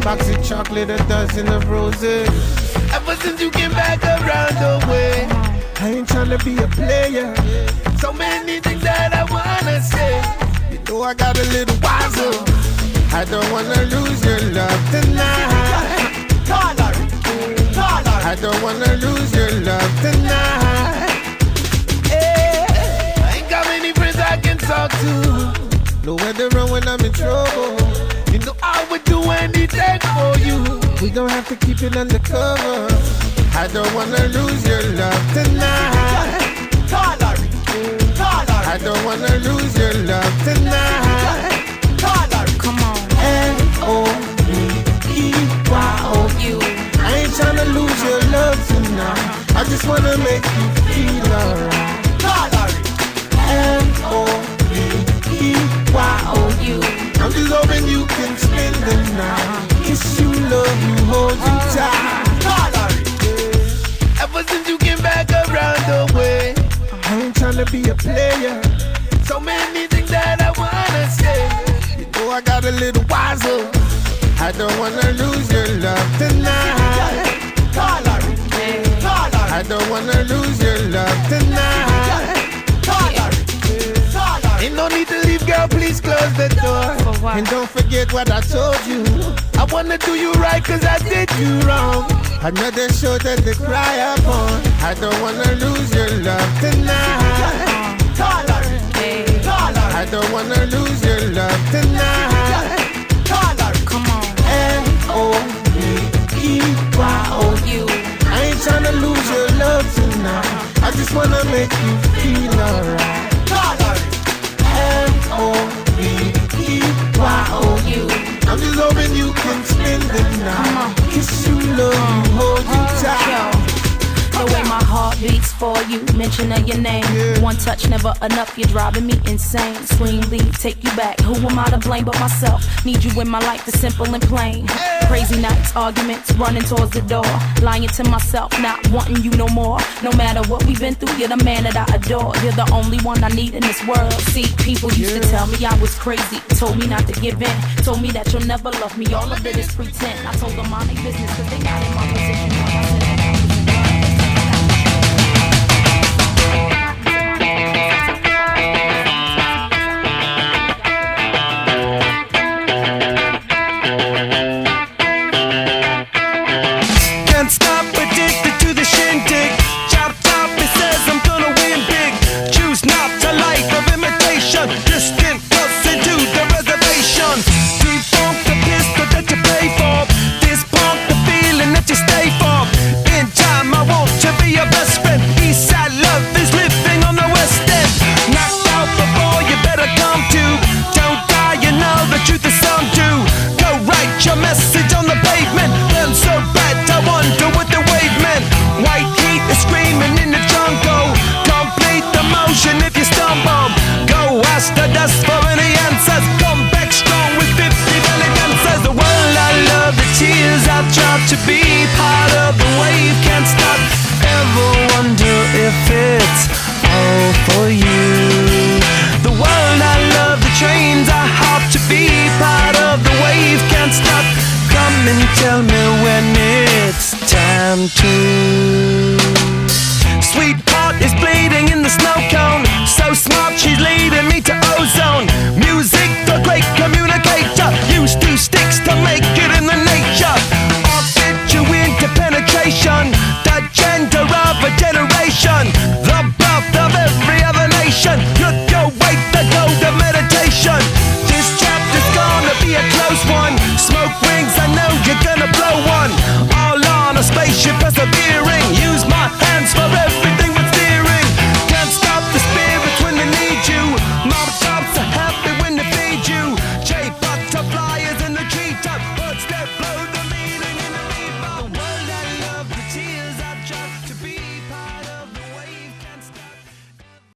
box of chocolate, a dozen of roses. Ever since you came back around the way, I ain't tryna be a player. So many things that I wanna say. You know I got a little wiser. I don't wanna lose your love tonight. I don't wanna lose your love tonight. I ain't got many friends I can talk to. Nowhere to run when I'm in trouble. You know I would do anything for you. We gon' have to keep it undercover. I don't wanna lose your love tonight. I don't wanna lose your love tonight. Come on. L-O-V-E-Y-O-U. I ain't tryna lose your love tonight. I just wanna make you feel alright. L-O-V-E-Y-O-U. I'm just hoping you can spend the night. Kiss you, love you, hold you tight. Ever since you came back around the way, I ain't tryna be a player. So many things that I wanna say. You know I got a little wiser. I don't wanna lose your love tonight. I don't wanna lose your love tonight. Ain't no need to leave, girl, please close the door. And don't forget what I told you. I wanna do you right, cause I did you wrong. Another shoulder to cry upon. I don't wanna lose your love tonight. I don't wanna lose your love tonight. Come on. L-O-V-E-Y-O-U. I ain't tryna lose your love tonight. I just wanna make you feel alright. L-O-V-E-Y-O-U. I'm just hoping you can spend the night. Kiss you, love you, hold you tight. The way my heart beats for you, mention of your name. One touch, never enough, you're driving me insane. Scream, lead, take you back. Who am I to blame but myself? Need you in my life, it's simple and plain. Crazy nights, arguments, running towards the door. Lying to myself, not wanting you no more. No matter what we've been through, you're the man that I adore. You're the only one I need in this world. See, people used to tell me I was crazy. Told me not to give in. Told me that you'll never love me. All of it is pretend. I told them mind their business cause they not in my position. To be part of the wave, can't stop. Ever wonder if it's all for you? The world I love, the trains I hop to be to